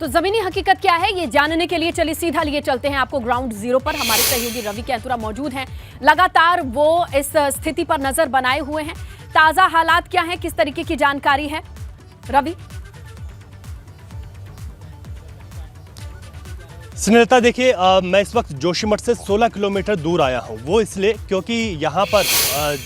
तो जमीनी हकीकत क्या है ये जानने के लिए चलिए सीधा लिए चलते हैं आपको ग्राउंड जीरो पर। हमारे सहयोगी रवि कैंतुरा मौजूद हैं, लगातार वो इस स्थिति पर नजर बनाए हुए हैं। ताजा हालात क्या हैं, किस तरीके की जानकारी है रवि? स्नेहलता, देखिए मैं इस वक्त जोशीमठ से 16 किलोमीटर दूर आया हूँ। वो इसलिए क्योंकि यहाँ पर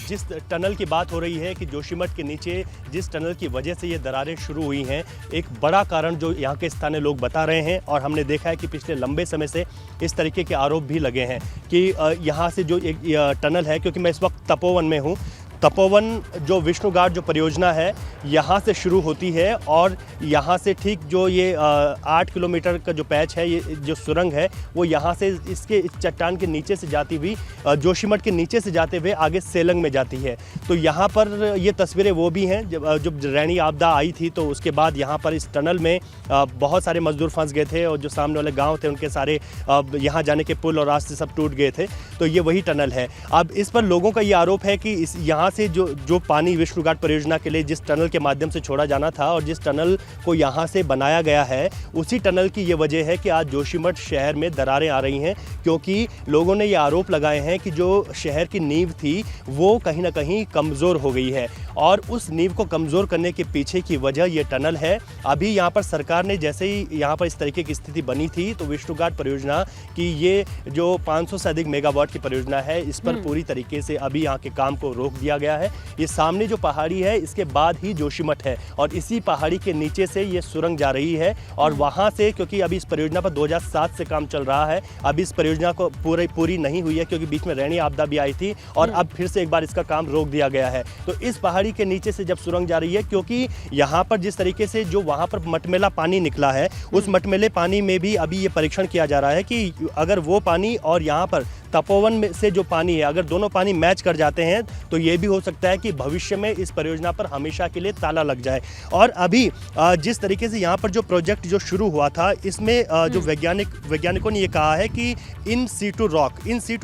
जिस टनल की बात हो रही है कि जोशीमठ के नीचे जिस टनल की वजह से ये दरारें शुरू हुई हैं, एक बड़ा कारण जो यहाँ के स्थानीय लोग बता रहे हैं और हमने देखा है कि पिछले लंबे समय से इस तरीके के आरोप भी लगे हैं कि यहाँ से जो एक टनल है, क्योंकि मैं इस वक्त तपोवन में हूँ। तपोवन जो विष्णु घाट जो परियोजना है यहाँ से शुरू होती है और यहाँ से ठीक जो ये 8 किलोमीटर का जो पैच है, ये जो सुरंग है वो यहाँ से इस चट्टान के नीचे से जाती हुई जोशीमठ के नीचे से जाते हुए आगे सेलंग में जाती है। तो यहाँ पर ये तस्वीरें वो भी हैं जब रैनी आपदा आई थी तो उसके बाद यहाँ पर इस टनल में बहुत सारे मजदूर फंस गए थे और जो सामने वाले गाँव थे उनके सारे यहाँ जाने के पुल और रास्ते सब टूट गए थे। तो ये वही टनल है। अब इस पर लोगों का ये आरोप है कि इस यहाँ से जो पानी विष्णु घाट परियोजना के लिए जिस टनल के माध्यम से छोड़ा जाना था और जिस टनल को यहाँ से बनाया गया है, उसी टनल की ये वजह है कि आज जोशीमठ शहर में दरारें आ रही हैं, क्योंकि लोगों ने ये आरोप लगाए हैं कि जो शहर की नींव थी वो कहीं ना कहीं कमज़ोर हो गई है और उस नींव को कमज़ोर करने के पीछे की वजह ये टनल है। अभी यहाँ पर सरकार ने जैसे ही यहाँ पर इस तरीके की स्थिति बनी थी तो विष्णु घाट परियोजना की ये जो 500 से अधिक मेगावाट की परियोजना है, इस पर पूरी तरीके से अभी यहाँ के काम को रोक दिया गया है। ये सामने जो पहाड़ी है इसके बाद ही जोशीमठ है और इसी पहाड़ी के नीचे से ये सुरंग जा रही है और वहाँ से, क्योंकि अभी इस परियोजना पर 2007 से काम चल रहा है, अभी इस परियोजना को पूरी नहीं हुई है क्योंकि बीच में रैनी आपदा भी आई थी और अब फिर से एक बार इसका काम रोक दिया गया है। तो इस पहाड़ी के नीचे से जब सुरंग जा रही है, क्योंकि यहाँ पर जिस तरीके से जो वहाँ पर मटमैला पानी निकला है, उस मटमैले पानी में भी अभी ये परीक्षण किया जा रहा है कि अगर वो पानी और यहाँ पर तपोवन में से जो पानी है, अगर दोनों पानी मैच कर जाते हैं तो ये भी हो सकता है कि भविष्य में इस परियोजना पर हमेशा के लिए ताला लग जाए। और अभी जिस तरीके से यहाँ पर जो प्रोजेक्ट जो शुरू हुआ था, इसमें जो वैज्ञानिकों ने ये कहा है कि इन सीटू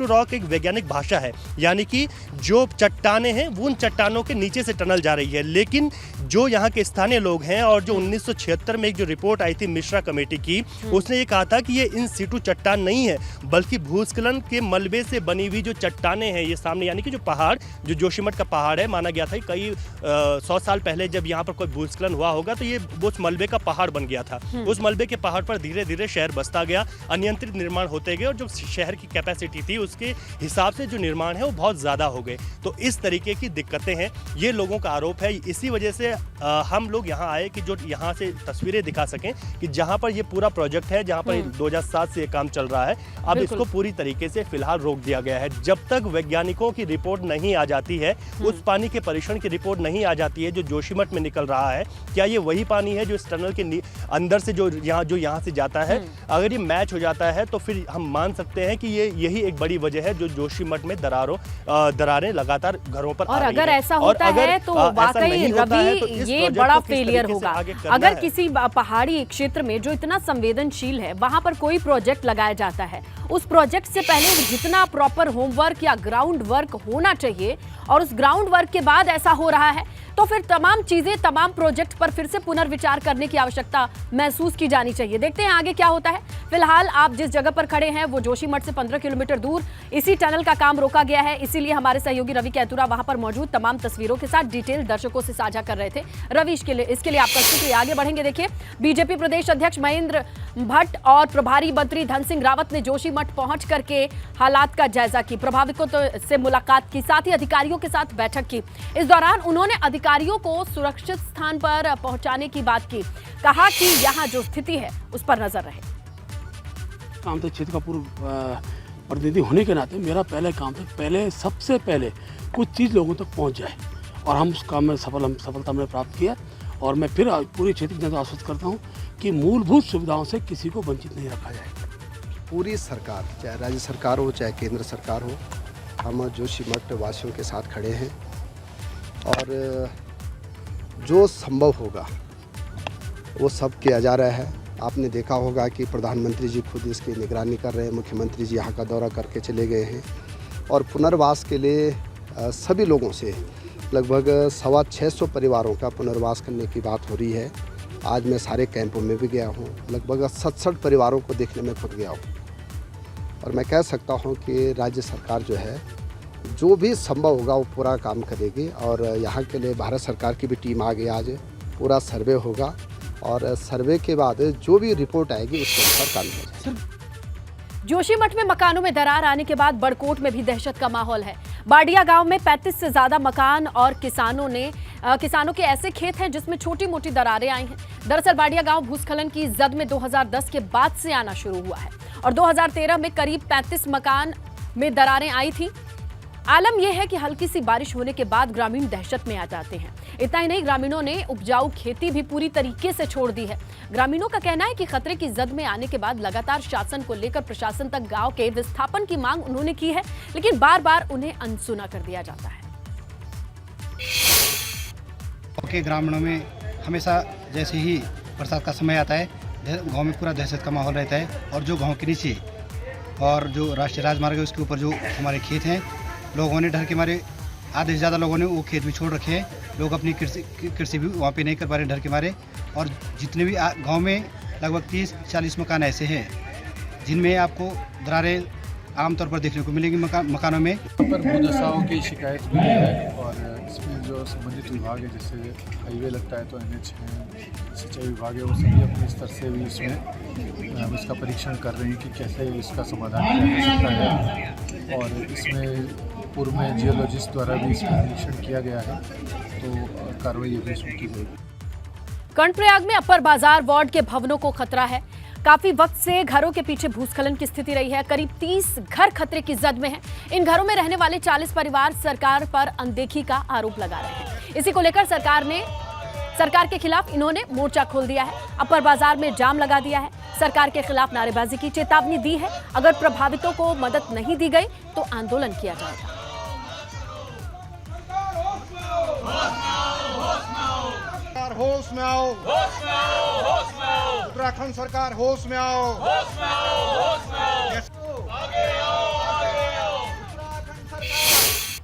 रॉक एक वैज्ञानिक भाषा है, यानी कि जो चट्टानें हैं वो उन चट्टानों के नीचे से टनल जा रही है। लेकिन जो यहाँ के स्थानीय लोग हैं और जो 1976 में एक जो रिपोर्ट आई थी मिश्रा कमेटी की, उसने ये कहा था कि ये इन सीटू चट्टान नहीं है बल्कि भूस्खलन के मलबे से बनी हुई जो चट्टानें हैं ये सामने, यानी कि जो पहाड़ जो जोशीमठ का पहाड़ है, माना गया था कई 100 साल पहले जब यहाँ पर कोई भूस्खलन हुआ होगा तो ये उस मलबे का पहाड़ बन गया था। उस मलबे के पहाड़ पर धीरे धीरे शहर बसता गया, अनियंत्रित निर्माण होते गए और जो शहर की कैपेसिटी थी उसके हिसाब से जो निर्माण है वो बहुत ज़्यादा हो गए। तो इस तरीके की दिक्कतें हैं, ये लोगों का आरोप है। इसी वजह से हम लोग यहाँ आए कि जो यहाँ से तस्वीरें दिखा सकें कि जहाँ पर ये पूरा प्रोजेक्ट है, जहाँ पर 2007 से ये काम चल रहा है, अब इसको पूरी तरीके से फिलहाल रोक दिया गया है। जब तक वैज्ञानिकों की रिपोर्ट नहीं आ जाती है, उस पानी के परीक्षण की रिपोर्ट नहीं आ जाती है जो जोशीमठ में निकल रहा है, क्या ये वही पानी है जो इस टनल के अंदर से जो यहाँ से जाता है, अगर ये मैच हो जाता है तो फिर हम मान सकते हैं कि यही एक बड़ी वजह है जो जोशीमठ में दरारें लगातार घरों पर और अगर ऐसा होता है तो वाकई रवि ये बड़ा फेलियर होगा। अगर किसी पहाड़ी क्षेत्र में जो इतना संवेदनशील है वहां पर कोई प्रोजेक्ट लगाया जाता है, उस प्रोजेक्ट से पहले जितना प्रॉपर होमवर्क या ग्राउंड वर्क होना चाहिए और उस ग्राउंड वर्क के बाद ऐसा हो रहा है तो फिर तमाम चीजें, तमाम प्रोजेक्ट पर फिर से पुनर्विचार करने की आवश्यकता महसूस की जानी चाहिए। देखते हैं आगे क्या होता है। फिलहाल आप जिस जगह पर खड़े हैं वो जोशीमठ से 15 किलोमीटर दूर इसी टनल का काम रोका गया है, इसीलिए हमारे सहयोगी रवि कैंतुरा वहां पर मौजूद तमाम तस्वीरों के साथ डिटेल दर्शकों से साझा कर रहे थे। रवि, इसके लिए आपका शुक्रिया। आगे बढ़ेंगे। देखिए, बीजेपी प्रदेश अध्यक्ष महेंद्र भट्ट और प्रभारी मंत्री धन सिंह रावत ने जोशीमठ पहुंच करके हालात का जायजा की, प्रभावितों से मुलाकात की, साथ ही अधिकारियों के साथ बैठक की। इस दौरान उन्होंने अधिकारियों को सुरक्षित स्थान पर पहुंचाने की बात की, कहा कि यहां जो स्थिति है उस पर नजर रहे। काम तो क्षेत्र का पूर्व प्रतिनिधि होने के नाते मेरा पहले काम था, सबसे पहले कुछ चीज़ लोगों तक पहुंच जाए और हम उस काम में सफलता हमने प्राप्त किया। और मैं फिर पूरी क्षेत्र की जनता आश्वस्त करता हूं कि मूलभूत सुविधाओं से किसी को वंचित नहीं रखा जाएगा। पूरी सरकार, चाहे राज्य सरकार हो चाहे केंद्र सरकार हो, हम जोशीमठ वासियों के साथ खड़े हैं और जो संभव होगा वो सब किया जा रहा है। आपने देखा होगा कि प्रधानमंत्री जी खुद इसकी निगरानी कर रहे हैं, मुख्यमंत्री जी यहाँ का दौरा करके चले गए हैं और पुनर्वास के लिए सभी लोगों से लगभग 625 परिवारों का पुनर्वास करने की बात हो रही है। आज मैं सारे कैंपों में भी गया हूँ, लगभग 67 परिवारों को देखने में खुद गया हूँ। और मैं कह सकता हूँ कि राज्य सरकार जो है जो भी संभव होगा वो पूरा काम करेगी। और यहाँ के लिए भारत सरकार की भी टीम आ गई, आज पूरा सर्वे होगा और सर्वे के बाद जो भी रिपोर्ट आएगी उसके अनुसार काम किया जाएगा। जोशीमठ में मकानों में दरार आने के बाद बड़कोट में भी दहशत का माहौल है। बाडिया गांव में 35 से ज्यादा मकान और किसानों के ऐसे खेत हैं जिसमें छोटी मोटी दरारें आई हैं। दरअसल बाडिया गांव भूस्खलन की जद में 2010 के बाद से आना शुरू हुआ है और 2013 में करीब 35 मकान में दरारें आई थी। आलम यह है कि हल्की सी बारिश होने के बाद ग्रामीण दहशत में आ जाते हैं। इतना ही नहीं, ग्रामीणों ने उपजाऊ खेती भी पूरी तरीके से छोड़ दी है। ग्रामीणों का कहना है कि खतरे की जद में आने के बाद लगातार शासन को लेकर प्रशासन तक गांव के विस्थापन की मांग उन्होंने की है, लेकिन बार बार उन्हें अनसुना कर दिया जाता है। ग्रामीणों में हमेशा जैसे ही बरसात का समय आता है गांव में पूरा दहशत का माहौल रहता है। और जो गांव के नीचे और जो राष्ट्रीय राजमार्ग है उसके ऊपर जो हमारे खेत हैं, लोगों ने डर के मारे, आधे से ज़्यादा लोगों ने वो खेत भी छोड़ रखे हैं। लोग अपनी कृषि भी वहाँ पे नहीं कर पा रहे डर के मारे। और जितने भी गांव में लगभग 30-40 मकान ऐसे हैं जिनमें आपको दरारें आमतौर पर देखने को मिलेंगी मकानों में। पर भूदशाओं की शिकायत मिली है और इसमें जो संबंधित विभाग है, जैसे हाईवे लगता है तो NH है, सिंचाई विभाग है, वो सभी अपने स्तर से भी इसमें इसका परीक्षण कर रहे हैं कि कैसे इसका समाधान किया जा सकता है। और इसमें पूर्व में जियोलॉजिस्ट द्वारा भी इसका निरीक्षण किया गया है, तो कार्रवाई अभी इसमें की जाएगी। कर्णप्रयाग में अपर बाजार वार्ड के भवनों को खतरा है। काफी वक्त से घरों के पीछे भूस्खलन की स्थिति रही है। करीब 30 घर खतरे की जद में हैं। इन घरों में रहने वाले 40 परिवार सरकार पर अनदेखी का आरोप लगा रहे हैं। इसी को लेकर सरकार के खिलाफ इन्होंने मोर्चा खोल दिया है। अपर बाजार में जाम लगा दिया है। सरकार के खिलाफ नारेबाजी की चेतावनी दी है। अगर प्रभावितों को मदद नहीं दी गई तो आंदोलन किया जाएगा। होश में आओ, उत्तराखंड सरकार होश में आओ,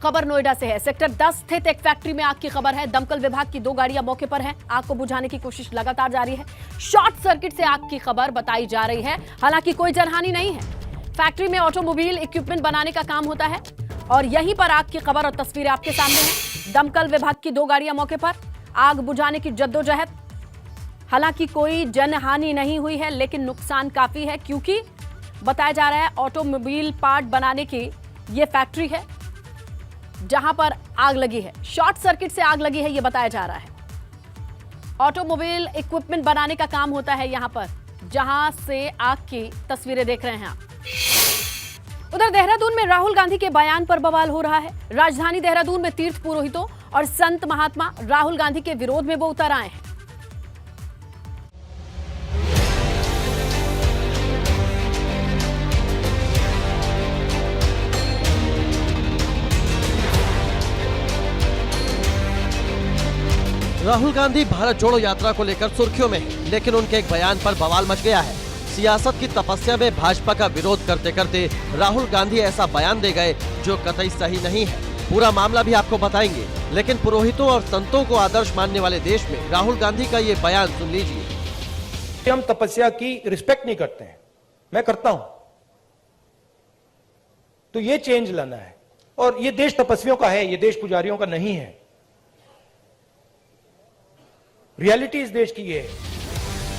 खबर नोएडा से है। सेक्टर 10 स्थित एक फैक्ट्री में आग की खबर है। दमकल विभाग की 2 गाड़ियां मौके पर हैं। आग को बुझाने की कोशिश लगातार जारी है। शॉर्ट सर्किट से आग की खबर बताई जा रही है। हालांकि कोई जनहानि नहीं है। फैक्ट्री में ऑटोमोबाइल इक्विपमेंट बनाने का काम होता है और यहीं पर आग की खबर और तस्वीरें आपके सामने हैं। दमकल विभाग की 2 गाड़ियां मौके पर, आग बुझाने की जद्दोजहद। हालांकि कोई जनहानि नहीं हुई है, लेकिन नुकसान काफी है क्योंकि बताया जा रहा है ऑटोमोबाइल पार्ट बनाने की यह फैक्ट्री है जहां पर आग लगी है। शॉर्ट सर्किट से आग लगी है यह बताया जा रहा है। ऑटोमोबाइल इक्विपमेंट बनाने का काम होता है यहां पर, जहां से आग की तस्वीरें देख रहे हैं आप। उधर देहरादून में राहुल गांधी के बयान पर बवाल हो रहा है। राजधानी देहरादून में तीर्थ पुरोहितों और संत महात्मा राहुल गांधी के विरोध में वो उतर आए हैं। राहुल गांधी भारत जोड़ो यात्रा को लेकर सुर्खियों में है, लेकिन उनके एक बयान पर बवाल मच गया है। सियासत की तपस्या में भाजपा का विरोध करते करते राहुल गांधी ऐसा बयान दे गए जो कतई सही नहीं है। पूरा मामला भी आपको बताएंगे, लेकिन पुरोहितों और संतों को आदर्श मानने वाले देश में राहुल गांधी का ये बयान सुन लीजिए। हम तपस्या की रिस्पेक्ट नहीं करते हैं, मैं करता हूं, तो ये चेंज लाना है। और ये देश तपस्वियों का है, ये देश पुजारियों का नहीं है। रियलिटी इस देश की ये है।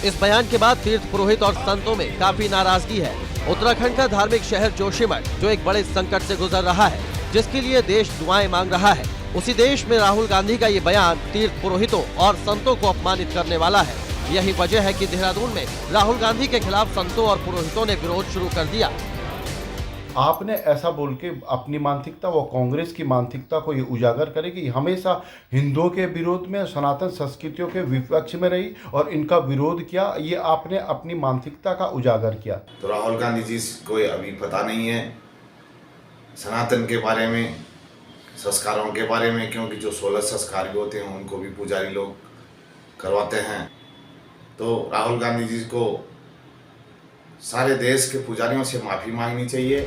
इस बयान के बाद तीर्थ पुरोहित और संतों में काफी नाराजगी है। उत्तराखंड का धार्मिक शहर जोशीमठ जो एक बड़े संकट से गुजर रहा है, जिसके लिए देश दुआएं मांग रहा है, उसी देश में राहुल गांधी का ये बयान तीर्थ पुरोहितों और संतों को अपमानित करने वाला है। यही वजह है कि देहरादून में राहुल गांधी के खिलाफ संतों और पुरोहितों ने विरोध शुरू कर दिया। आपने ऐसा बोल के अपनी मानसिकता व कांग्रेस की मानसिकता को ये उजागर करे कि हमेशा हिंदुओं के विरोध में, सनातन संस्कृतियों के विपक्ष में रही और इनका विरोध किया। ये आपने अपनी मानसिकता का उजागर किया। तो राहुल गांधी जी को अभी पता नहीं है सनातन के बारे में, संस्कारों के बारे में, क्योंकि जो 16 संस्कार भी होते हैं उनको भी पुजारी लोग करवाते हैं। तो राहुल गांधी जी को सारे देश के पुजारियों से माफी मांगनी चाहिए।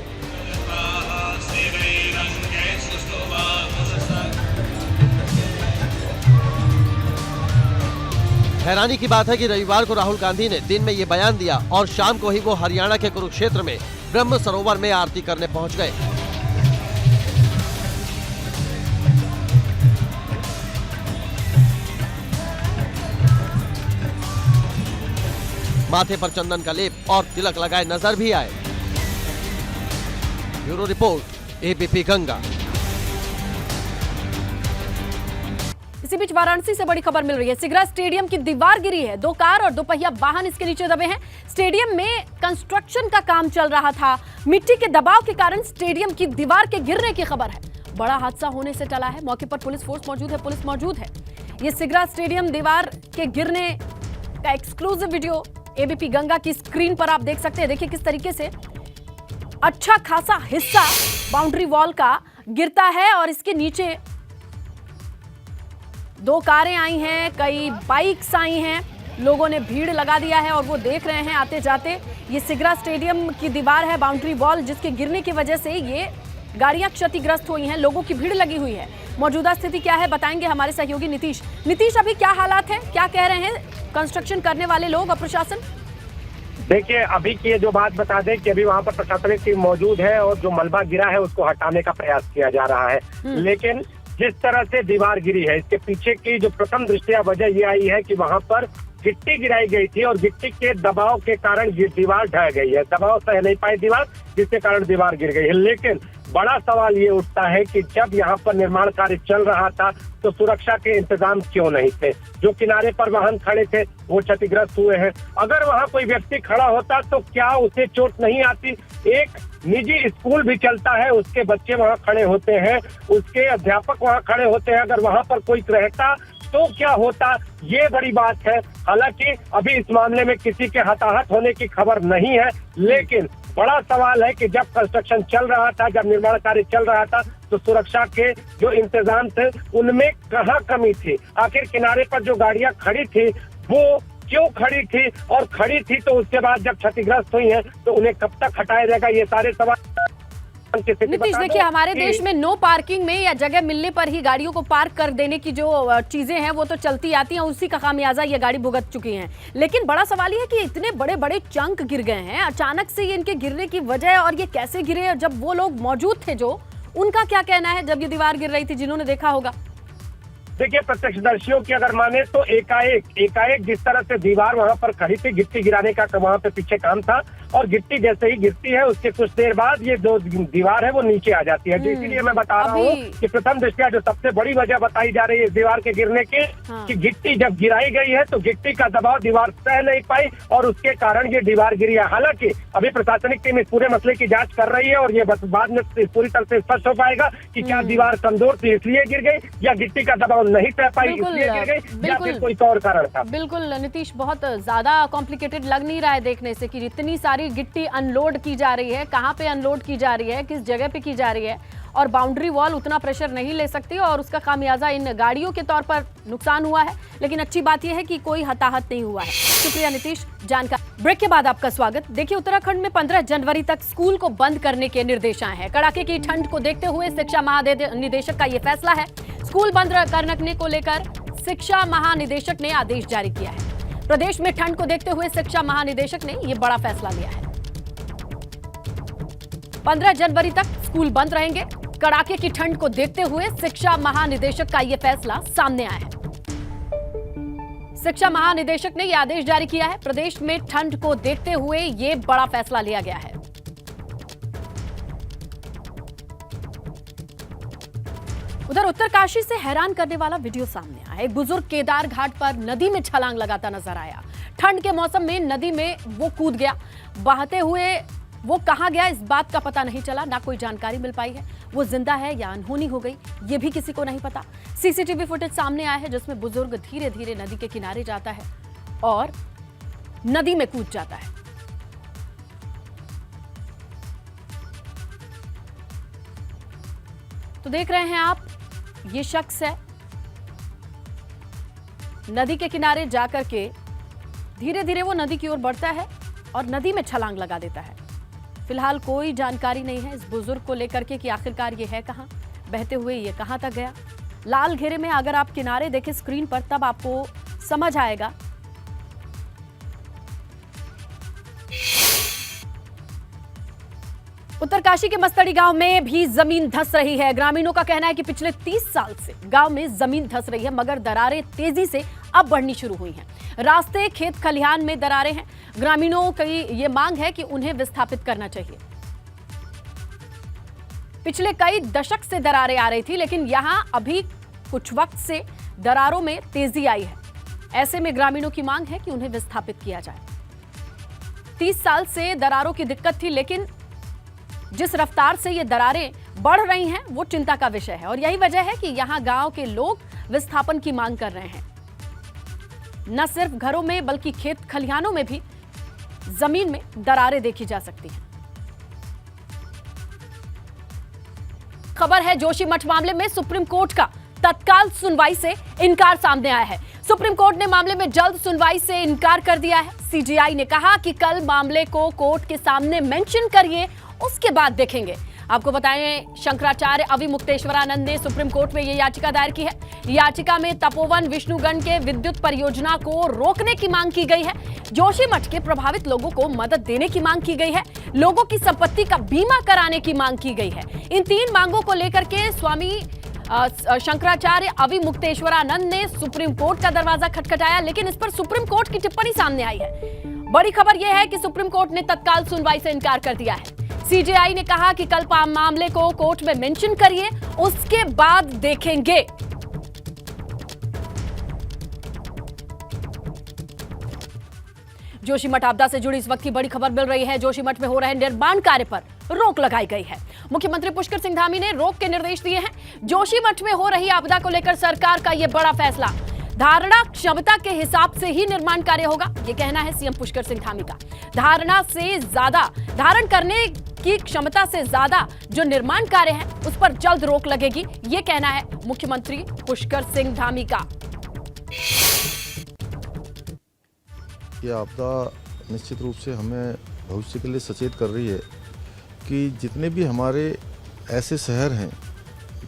हैरानी की बात है कि रविवार को राहुल गांधी ने दिन में ये बयान दिया और शाम को ही वो हरियाणा के कुरुक्षेत्र में ब्रह्म सरोवर में आरती करने पहुंच गए। माथे पर चंदन का लेप और तिलक लगाए नजर भी आए। Bureau report, ABP Ganga. इसी बीच वाराणसी से बड़ी खबर मिल रही है। सिगरा स्टेडियम की दीवार गिरी है। 2 कार और 2 पहिया वाहन इसके नीचे दबे हैं। स्टेडियम में कंस्ट्रक्शन का काम चल रहा था। मिट्टी के दबाव के कारण स्टेडियम की दीवार के गिरने की खबर है। बड़ा हादसा होने से टला है। मौके पर पुलिस फोर्स मौजूद है। ये सिगरा स्टेडियम दीवार के गिरने का एक्सक्लूसिव वीडियो एबीपी गंगा की स्क्रीन पर आप देख सकते हैं। देखिए किस तरीके से अच्छा खासा हिस्सा बाउंड्री वॉल का गिरता है और इसके नीचे 2 कारें आई हैं, कई बाइक्स आई हैं। लोगों ने भीड़ लगा दिया है और वो देख रहे हैं आते जाते। ये सिगरा स्टेडियम की दीवार है, बाउंड्री वॉल, जिसके गिरने की वजह से ये गाड़ियां क्षतिग्रस्त हुई हैं। लोगों की भीड़ लगी हुई है। मौजूदा स्थिति क्या है बताएंगे हमारे सहयोगी नीतीश। नीतीश, अभी क्या हालात है, क्या कह रहे हैं कंस्ट्रक्शन करने वाले लोग और प्रशासन? देखिए, अभी की ये जो बात बता दें कि अभी वहाँ पर प्रशासनिक टीम मौजूद है और जो मलबा गिरा है उसको हटाने का प्रयास किया जा रहा है। लेकिन जिस तरह से दीवार गिरी है, इसके पीछे की जो प्रथम दृष्टया वजह ये आई है कि वहाँ पर गिट्टी गिराई गई थी और गिट्टी के दबाव के कारण ये दीवार ढह गई है। दबाव सह नहीं पाई दीवार, जिसके कारण दीवार गिर गई है। लेकिन बड़ा सवाल ये उठता है कि जब यहाँ पर निर्माण कार्य चल रहा था तो सुरक्षा के इंतजाम क्यों नहीं थे? जो किनारे पर वाहन खड़े थे वो क्षतिग्रस्त हुए हैं। अगर वहाँ कोई व्यक्ति खड़ा होता तो क्या उसे चोट नहीं आती? एक निजी स्कूल भी चलता है, उसके बच्चे वहाँ खड़े होते हैं, उसके अध्यापक वहाँ खड़े होते हैं। अगर वहाँ पर कोई रहता तो क्या होता, ये बड़ी बात है। हालांकि अभी इस मामले में किसी के हताहत होने की खबर नहीं है, लेकिन बड़ा सवाल है कि जब कंस्ट्रक्शन चल रहा था, जब निर्माण कार्य चल रहा था, तो सुरक्षा के जो इंतजाम थे उनमें कहाँ कमी थी? आखिर किनारे पर जो गाड़ियां खड़ी थी वो क्यों खड़ी थी, और खड़ी थी तो उसके बाद जब क्षतिग्रस्त हुई हैं तो उन्हें कब तक हटाया जाएगा? ये सारे सवाल। नीतीश, देखिए, हमारे देश में नो पार्किंग में या जगह मिलने पर ही गाड़ियों को पार्क कर देने की जो चीजें हैं वो तो चलती आती हैं, उसी का खामियाजा ये गाड़ी भुगत चुकी हैं। लेकिन बड़ा सवाल ये है कि इतने बड़े बड़े चंक गिर गए हैं अचानक से, ये इनके गिरने की वजह और ये कैसे गिरे, जब वो लोग मौजूद थे, जो उनका क्या कहना है जब ये दीवार गिर रही थी, जिन्होंने देखा होगा? देखिए, प्रत्यक्षदर्शियों की अगर माने तो एकाएक जिस तरह से दीवार वहां पर खड़ी थी, गिट्टी गिराने का वहां पे पीछे काम था, और गिट्टी जैसे ही गिरती है उसके कुछ देर बाद ये जो दीवार है वो नीचे आ जाती है। इसीलिए मैं बता रहा हूँ कि प्रथम दृष्टया जो सबसे बड़ी वजह बताई जा रही है इस दीवार के गिरने की, कि गिट्टी जब गिराई गई है तो गिट्टी का दबाव दीवार सह नहीं पाई और उसके कारण ये दीवार गिरी है। हालांकि अभी प्रशासनिक टीम इस पूरे मसले की जांच कर रही है और ये बाद में पूरी तरह से स्पष्ट हो पाएगा कि क्या दीवार कमजोर थी इसलिए गिर गई, या गिट्टी का दबाव नहीं सह पाई इसलिए गिर गई, या फिर कोई और कारण था। बिल्कुल नीतीश, बहुत ज्यादा कॉम्प्लिकेटेड लग नहीं रहा है देखने से कि इतनी सारी गिट्टी अनलोड की जा रही है, कहां पे अनलोड की जा रही है, किस जगह पे की जा रही है, और बाउंड्री वॉल उतना प्रेशर नहीं ले सकती और उसका खामियाजा इन गाड़ियों के तौर पर नुकसान हुआ है। लेकिन अच्छी बात यह है कि कोई हताहत नहीं हुआ है। शुक्रिया नीतीश जानकारी। ब्रेक के बाद आपका स्वागत। देखिए, उत्तराखंड में 15 जनवरी तक स्कूल को बंद करने के निर्देश आए हैं। कड़ाके की ठंड को देखते हुए शिक्षा महानिदेशक का यह फैसला है। स्कूल बंद करने को लेकर शिक्षा महानिदेशक ने आदेश जारी किया है। प्रदेश में ठंड को देखते हुए शिक्षा महानिदेशक ने यह बड़ा फैसला लिया है। 15 जनवरी तक स्कूल बंद रहेंगे। कड़ाके की ठंड को देखते हुए शिक्षा महानिदेशक का यह फैसला सामने आया है। शिक्षा महानिदेशक ने यह आदेश जारी किया है। प्रदेश में ठंड को देखते हुए यह बड़ा फैसला लिया गया है। उधर उत्तरकाशी से हैरान करने वाला वीडियो सामने आया। एक बुजुर्ग केदार घाट पर नदी में छलांग लगाता नजर आया। ठंड के मौसम में नदी में वो कूद गया। बहते हुए वो कहां गया इस बात का पता नहीं चला, ना कोई जानकारी मिल पाई है। वो जिंदा है या अनहोनी हो गई ये भी किसी को नहीं पता। सीसीटीवी फुटेज सामने आया है जिसमें बुजुर्ग धीरे धीरे नदी के किनारे जाता है और नदी में कूद जाता है। तो देख रहे हैं आप, ये शख्स है नदी के किनारे जाकर के धीरे धीरे वो नदी की ओर बढ़ता है और नदी में छलांग लगा देता है। फिलहाल कोई जानकारी नहीं है इस बुजुर्ग को लेकर के कि आखिरकार ये है कहां, बहते हुए ये कहां तक गया। लाल घेरे में अगर आप किनारे देखें स्क्रीन पर तब आपको समझ आएगा उत्तरकाशी के मस्तड़ी गांव में भी जमीन धंस रही है। ग्रामीणों का कहना है कि पिछले 30 साल से गांव में जमीन धंस रही है, मगर दरारें तेजी से अब बढ़नी शुरू हुई हैं। रास्ते, खेत खलिहान में दरारें हैं। ग्रामीणों की ये मांग है कि उन्हें विस्थापित करना चाहिए। पिछले कई दशक से दरारें आ रही थी, लेकिन यहां अभी कुछ वक्त से दरारों में तेजी आई है। ऐसे में ग्रामीणों की मांग है कि उन्हें विस्थापित किया जाए। 30 साल से दरारों की दिक्कत थी, लेकिन जिस रफ्तार से ये दरारें बढ़ रही हैं वो चिंता का विषय है। और यही वजह है कि यहां गांव के लोग विस्थापन की मांग कर रहे हैं। न सिर्फ घरों में बल्कि खेत खलिहानों में भी जमीन में दरारें देखी जा सकती हैं। खबर है जोशीमठ मामले में सुप्रीम कोर्ट का तत्काल सुनवाई से इनकार सामने आया है। सुप्रीम कोर्ट ने मामले में जल्द सुनवाई से इनकार कर दिया है। सीजेआई ने कहा कि कल मामले को कोर्ट के सामने मेंशन करिए, उसके बाद देखेंगे। आपको बताएं, शंकराचार्य अविमुक्तेश्वरानंद ने सुप्रीम कोर्ट में यह याचिका दायर की है। याचिका में तपोवन विष्णुगढ़ के विद्युत परियोजना को रोकने की मांग की गई है। जोशीमठ के प्रभावित लोगों को मदद देने की मांग की गई है। लोगों की संपत्ति का बीमा कराने की मांग की गई है। इन 3 मांगों को लेकर के स्वामी शंकराचार्य अविमुक्तेश्वरानंद ने सुप्रीम कोर्ट का दरवाजा खटखटाया, लेकिन इस पर सुप्रीम कोर्ट की टिप्पणी सामने आई है। बड़ी खबर यह है कि सुप्रीम कोर्ट ने तत्काल सुनवाई से इनकार कर दिया है। सीजेआई ने कहा कि कल मामले को कोर्ट में मेंशन करिए, उसके बाद देखेंगे। जोशीमठ आपदा से जुड़ी इस वक्त की बड़ी खबर मिल रही है। जोशीमठ में हो रहे निर्माण कार्य पर रोक लगाई गई है। मुख्यमंत्री पुष्कर सिंह धामी ने रोक के निर्देश दिए हैं। जोशीमठ में हो रही आपदा को लेकर सरकार का यह बड़ा फैसला। धारणा क्षमता के हिसाब से ही निर्माण कार्य होगा, यह कहना है सीएम पुष्कर सिंह धामी का। धारण करने की क्षमता से ज्यादा जो निर्माण कार्य है उस पर जल्द रोक लगेगी, यह कहना है मुख्यमंत्री पुष्कर सिंह धामी का। ये आपदा निश्चित रूप से हमें भविष्य के लिए सचेत कर रही है कि जितने भी हमारे ऐसे शहर हैं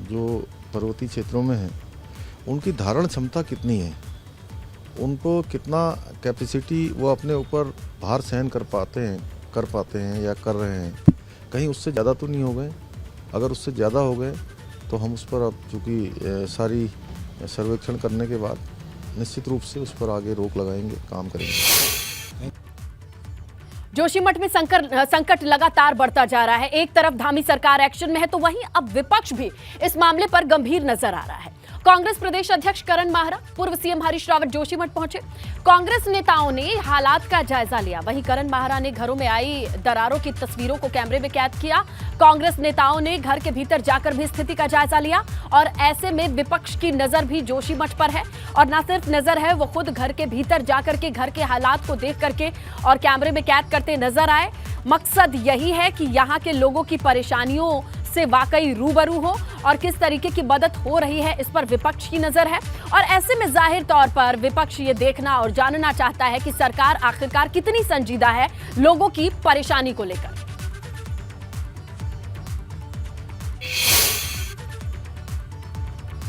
जो पर्वतीय क्षेत्रों में हैं, उनकी धारण क्षमता कितनी है, उनको कितना कैपेसिटी वो अपने ऊपर भार सहन कर पाते हैं या कर रहे हैं। कहीं उससे ज़्यादा तो नहीं हो गए। अगर उससे ज़्यादा हो गए तो हम उस पर अब चूँकि सारी सर्वेक्षण करने के बाद निश्चित रूप से उस पर आगे रोक लगाएंगे, काम करेंगे। जोशीमठ में संकट लगातार बढ़ता जा रहा है। एक तरफ धामी सरकार एक्शन में है, तो वहीं अब विपक्ष भी इस मामले पर गंभीर नजर आ रहा है। कांग्रेस प्रदेश अध्यक्ष करण माहरा, पूर्व सीएम हरीश रावत जोशीमठ पहुंचे। कांग्रेस नेताओं ने हालात का जायजा लिया। वहीं करण माहरा ने घरों में आई दरारों की तस्वीरों को कैमरे में कैद किया। कांग्रेस नेताओं ने घर के भीतर जाकर भी स्थिति का जायजा लिया। और ऐसे में विपक्ष की नजर भी जोशीमठ पर है। और न सिर्फ नजर है, वो खुद घर के भीतर जाकर के घर के हालात को देख करके और कैमरे में कैद करते नजर आए। मकसद यही है कि यहाँ के लोगों की परेशानियों से वाकई रूबरू हो और किस तरीके की मदद हो रही है, इस पर विपक्ष की नजर है। और ऐसे में जाहिर तौर पर विपक्ष ये देखना और जानना चाहता है कि सरकार आखिरकार कितनी संजीदा है लोगों की परेशानी को लेकर।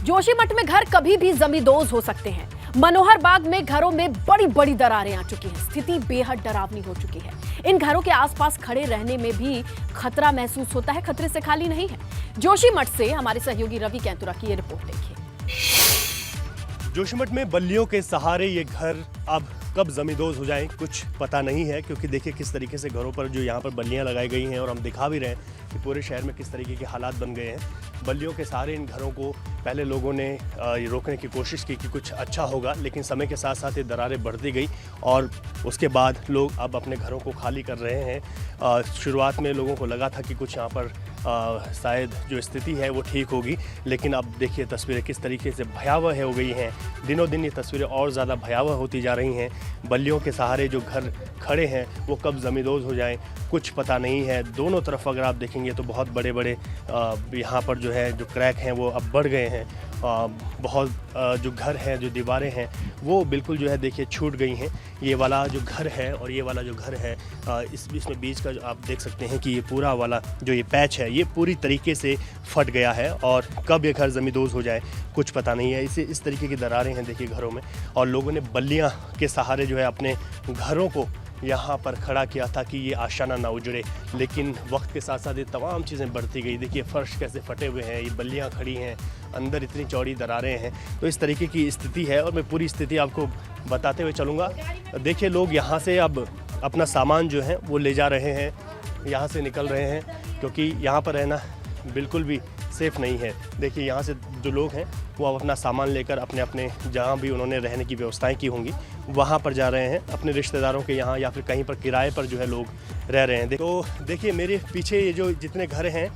जोशीमठ में घर कभी भी जमींदोज हो सकते हैं। मनोहर बाग में घरों में बड़ी बड़ी दरारें आ चुकी हैं। स्थिति बेहद डरावनी हो चुकी है। इन घरों के आसपास खड़े रहने में भी खतरा महसूस होता है। खतरे से खाली नहीं है। जोशीमठ से हमारे सहयोगी रवि कैंतुरा की ये रिपोर्ट देखिए। जोशीमठ में बल्लियों के सहारे ये घर अब कब जमींदोज हो जाएं कुछ पता नहीं है, क्योंकि देखिए किस तरीके से घरों पर जो यहाँ पर बल्लियाँ लगाई गई हैं और हम दिखा भी रहे हैं कि पूरे शहर में किस तरीके के हालात बन गए हैं। बल्लियों के सहारे इन घरों को पहले लोगों ने ये रोकने की कोशिश की कि कुछ अच्छा होगा, लेकिन समय के साथ साथ ये दरारें बढ़ती गई और उसके बाद लोग अब अपने घरों को खाली कर रहे हैं। शुरुआत में लोगों को लगा था कि कुछ यहाँ पर शायद जो स्थिति है वो ठीक होगी, लेकिन अब देखिए तस्वीरें किस तरीके से भयावह हो गई हैं। दिनों दिन ये तस्वीरें और ज़्यादा भयावह होती जा रही हैं। बल्लियों के सहारे जो घर खड़े हैं वो कब जमींदोज हो जाएं कुछ पता नहीं है। दोनों तरफ अगर आप देखेंगे तो बहुत बड़े बड़े यहाँ पर जो है जो क्रैक हैं वो अब बढ़ गए हैं। बहुत जो घर हैं, जो दीवारें हैं वो बिल्कुल जो है देखिए छूट गई हैं। ये वाला जो घर है और ये वाला जो घर है इसमें बीच का जो आप देख सकते हैं कि ये पूरा वाला जो ये पैच है ये पूरी तरीके से फट गया है और कब ये घर जमींदोज हो जाए कुछ पता नहीं है। इस तरीके की दरारें हैं देखिए घरों में और लोगों ने बल्लियाँ के सहारे जो है अपने घरों को यहाँ पर खड़ा किया था कि ये आशियाना ना उजड़े, लेकिन वक्त के साथ साथ ये तमाम चीज़ें बढ़ती गई। देखिए फर्श कैसे फटे हुए हैं, ये बल्लियाँ खड़ी हैं, अंदर इतनी चौड़ी दरारें हैं। तो इस तरीके की स्थिति है और मैं पूरी स्थिति आपको बताते हुए चलूँगा। देखिए लोग यहाँ से अब अपना सामान जो है वो ले जा रहे हैं, यहाँ से निकल रहे हैं, क्योंकि यहाँ पर रहना बिल्कुल भी सेफ़ नहीं है। देखिए यहाँ से जो लोग हैं वो अब अपना सामान लेकर अपने अपने जहाँ भी उन्होंने रहने की व्यवस्थाएं की होंगी वहाँ पर जा रहे हैं, अपने रिश्तेदारों के यहाँ या फिर कहीं पर किराए पर जो है लोग रह रहे हैं। तो देखिए मेरे पीछे ये जो जितने घर हैं,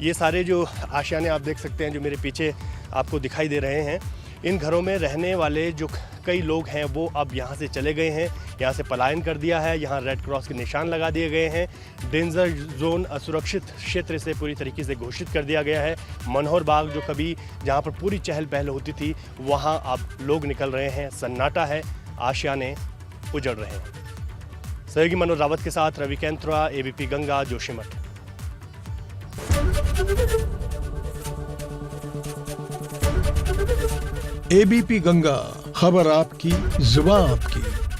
ये सारे जो आशियाने आप देख सकते हैं जो मेरे पीछे आपको दिखाई दे रहे हैं, इन घरों में रहने वाले जो कई लोग हैं वो अब यहाँ से चले गए हैं, यहाँ से पलायन कर दिया है। यहाँ रेड क्रॉस के निशान लगा दिए गए हैं। डेंजर जोन, असुरक्षित क्षेत्र से पूरी तरीके से घोषित कर दिया गया है। मनोहर बाग जो कभी जहाँ पर पूरी चहल पहल होती थी, वहाँ अब लोग निकल रहे हैं, सन्नाटा है, आशियाने उजड़ रहे हैं। सहयोगी मनोज रावत के साथ रवि कैंत्रा, एबीपी गंगा, जोशीमठ। एबीपी गंगा, खबर आपकी, जुबान आपकी।